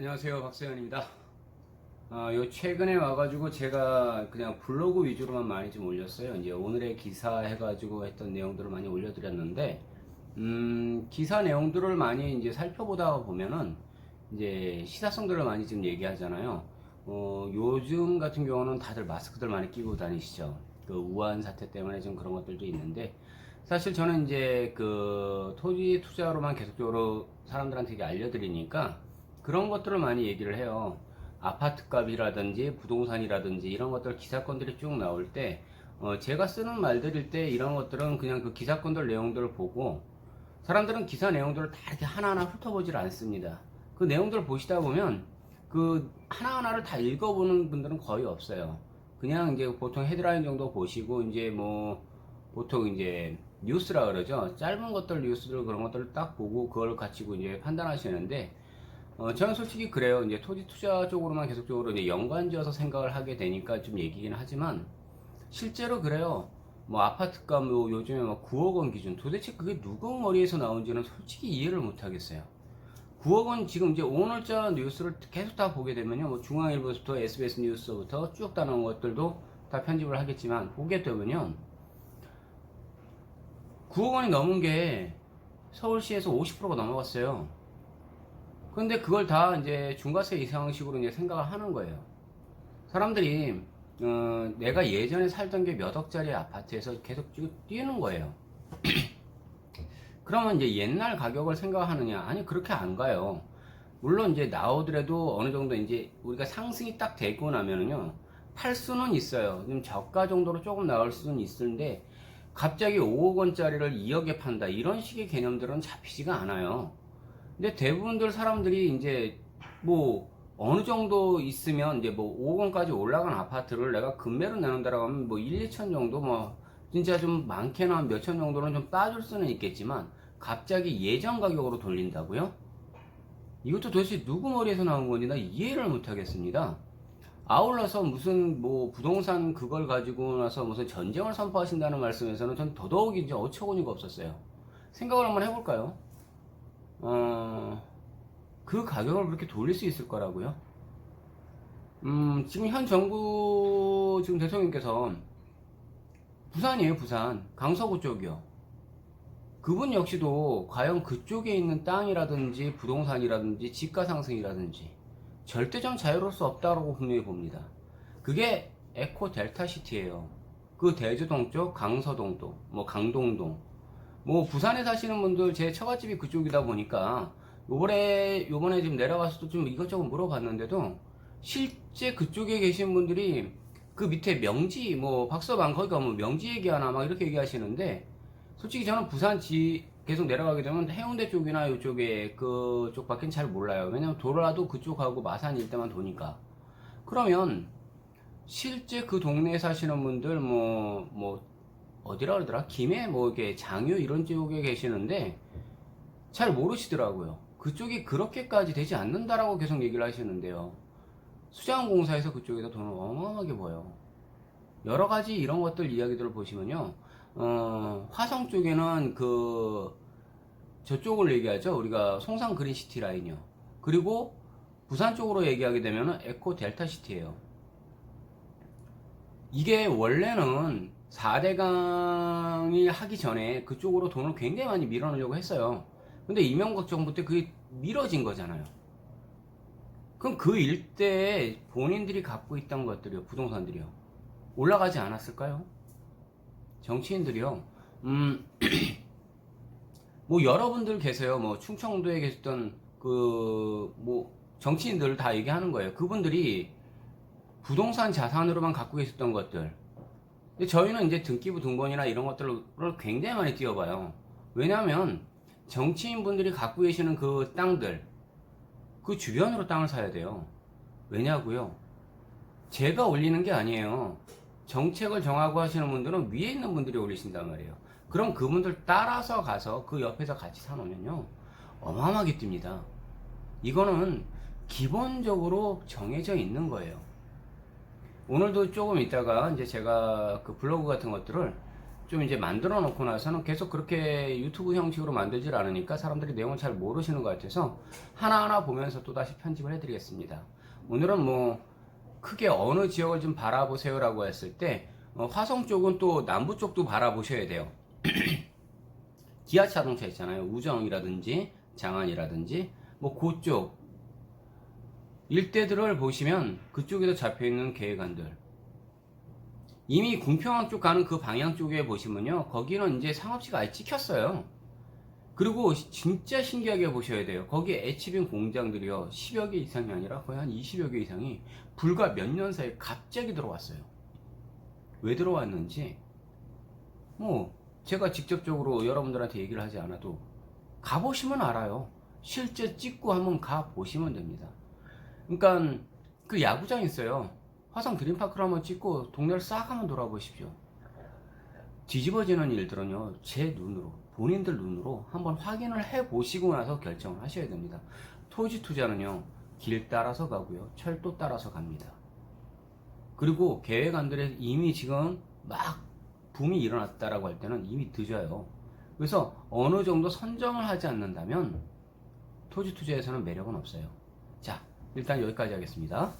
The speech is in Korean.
안녕하세요, 박세현입니다. 요 최근에 와가지고 제가 그냥 블로그 위주로만 많이 좀 올렸어요. 이제 오늘의 기사 해가지고 했던 내용들을 많이 올려드렸는데, 기사 내용들을 많이 이제 살펴보다 보면은 이제 시사성들을 많이 좀 얘기하잖아요. 요즘 같은 경우는 다들 마스크들 많이 끼고 다니시죠. 그 우한 사태 때문에 좀 그런 것들도 있는데, 사실 저는 이제 그 토지 투자로만 계속적으로 사람들한테 이게 알려드리니까 그런 것들을 많이 얘기를 해요. 아파트 값이라든지 부동산이라든지 이런 것들 기사건들이 쭉 나올 때 제가 쓰는 말들일 때 이런 것들은 그냥 그 기사건들 내용들을 보고, 사람들은 기사 내용들을 다 이렇게 하나하나 훑어보질 않습니다. 그 내용들을 보시다 보면 그 하나하나를 다 읽어보는 분들은 거의 없어요. 그냥 이제 보통 헤드라인 정도 보시고 이제 뭐 보통 이제 뉴스라 그러죠. 짧은 것들 뉴스들 그런 것들을 딱 보고 그걸 가지고 이제 판단하시는데, 저는 솔직히 그래요. 이제 토지 투자 쪽으로만 계속적으로 이제 연관지어서 생각을 하게 되니까 좀 얘기긴 하지만, 실제로 그래요. 뭐 아파트값 뭐 요즘에 막 9억 원 기준, 도대체 그게 누구 머리에서 나온지는 솔직히 이해를 못 하겠어요. 9억 원 지금 이제 오늘자 뉴스를 계속 다 보게 되면요. 뭐 중앙일보부터 SBS 뉴스부터 쭉 다 나온 것들도 다 편집을 하겠지만 보게 되면요. 9억 원이 넘은 게 서울시에서 50%가 넘어갔어요. 근데 그걸 다 이제 중과세 이상식으로 이제 생각을 하는 거예요. 사람들이 내가 예전에 살던 게 몇 억짜리 아파트에서 계속 뛰는 거예요. 그러면 이제 옛날 가격을 생각하느냐? 아니, 그렇게 안 가요. 물론 이제 나오더라도 어느 정도 이제 우리가 상승이 딱 되고 나면은요, 팔 수는 있어요. 좀 저가 정도로 조금 나올 수는 있는데, 갑자기 5억 원짜리를 2억에 판다, 이런 식의 개념들은 잡히지가 않아요. 근데 대부분들 사람들이 이제 뭐 어느 정도 있으면 이제 뭐 5억 원까지 올라간 아파트를 내가 금매로 내놓는다라고 하면 뭐 1, 2천 정도, 뭐 진짜 좀 많게는 한 몇천 정도는 좀 빠질 수는 있겠지만, 갑자기 예전 가격으로 돌린다고요? 이것도 도대체 누구 머리에서 나온 건지 나 이해를 못 하겠습니다. 아울러서 무슨 뭐 부동산 그걸 가지고 나서 무슨 전쟁을 선포하신다는 말씀에서는 전 더더욱이 이제 어처구니가 없었어요. 생각을 한번 해볼까요? 그 가격을 그렇게 돌릴 수 있을 거라고요? 지금 현 정부 지금 대통령께서 부산이에요, 부산. 강서구 쪽이요. 그분 역시도 과연 그쪽에 있는 땅이라든지 부동산이라든지 집가 상승이라든지 절대적 자유로울 수 없다고 분명히 봅니다. 그게 에코 델타 시티예요. 그 대주동 쪽, 강서동 쪽, 뭐 강동동, 뭐 부산에 사시는 분들 제 처갓집이 그쪽이다 보니까 요번에 지금 내려가서도 좀 이것저것 물어봤는데도 실제 그쪽에 계신 분들이 그 밑에 명지 뭐 박서방 거기 가면 명지 얘기하나 막 이렇게 얘기하시는데, 솔직히 저는 계속 내려가게 되면 해운대 쪽이나 이쪽에 그쪽 밖엔 잘 몰라요. 왜냐면 돌아도 그쪽하고 마산 일대만 도니까. 그러면 실제 그 동네에 사시는 분들 뭐 어디라 그러더라? 김해 뭐 이렇게 장유 이런 쪽에 계시는데 잘 모르시더라고요. 그쪽이 그렇게까지 되지 않는다라고 계속 얘기를 하시는데요. 수자원공사에서 그쪽에다 돈을 어마어마하게 버요. 여러 가지 이런 것들 이야기들을 보시면요. 화성 쪽에는 저쪽을 얘기하죠. 우리가 송산 그린시티 라인이요. 그리고 부산 쪽으로 얘기하게 되면은 에코 델타 시티예요. 이게 원래는 4대강이 하기 전에 그쪽으로 돈을 굉장히 많이 밀어넣으려고 했어요. 근데 이명박 정부 때 그게 미뤄진 거잖아요. 그럼 그 일대에 본인들이 갖고 있던 것들이요, 부동산들이요, 올라가지 않았을까요? 정치인들이요. 뭐 여러분들 계세요. 뭐 충청도에 계셨던 뭐 정치인들 다 얘기하는 거예요. 그분들이 부동산 자산으로만 갖고 계셨던 것들. 근데 저희는 이제 등기부 등본이나 이런 것들을 굉장히 많이 띄워봐요. 왜냐하면 정치인분들이 갖고 계시는 그 땅들, 그 주변으로 땅을 사야 돼요. 왜냐고요? 제가 올리는 게 아니에요. 정책을 정하고 하시는 분들은 위에 있는 분들이 올리신단 말이에요. 그럼 그분들 따라서 가서 그 옆에서 같이 사놓으면요, 어마어마하게 뜁니다. 이거는 기본적으로 정해져 있는 거예요. 오늘도 조금 있다가 이제 제가 그 블로그 같은 것들을 좀 이제 만들어 놓고 나서는 계속 그렇게 유튜브 형식으로 만들질 않으니까 사람들이 내용을 잘 모르시는 것 같아서 하나하나 보면서 또 다시 편집을 해드리겠습니다. 오늘은 뭐 크게 어느 지역을 좀 바라보세요라고 했을 때 화성 쪽은 또 남부 쪽도 바라보셔야 돼요. 기아 자동차 있잖아요. 우정이라든지 장안이라든지 뭐 그쪽 일대들을 보시면 그쪽에서 잡혀있는 계획안들, 이미 궁평항 쪽 가는 그 방향 쪽에 보시면요, 거기는 이제 상업지가 아예 찍혔어요. 그리고 진짜 신기하게 보셔야 돼요. 거기에 H빔 공장들이요 10여 개 이상이 아니라 거의 한 20여 개 이상이 불과 몇 년 사이에 갑자기 들어왔어요. 왜 들어왔는지 뭐 제가 직접적으로 여러분들한테 얘기를 하지 않아도 가보시면 알아요. 실제 찍고 한번 가보시면 됩니다. 그러니까 그 야구장 있어요. 화성 드림파크를 한번 찍고 동네를 싹 한번 돌아보십시오. 뒤집어지는 일들은요, 제 눈으로, 본인들 눈으로 한번 확인을 해 보시고 나서 결정을 하셔야 됩니다. 토지 투자는요, 길 따라서 가고요, 철도 따라서 갑니다. 그리고 계획안들에 이미 지금 막 붐이 일어났다라고 할 때는 이미 늦어요. 그래서 어느 정도 선정을 하지 않는다면 토지 투자에서는 매력은 없어요. 자, 일단 여기까지 하겠습니다.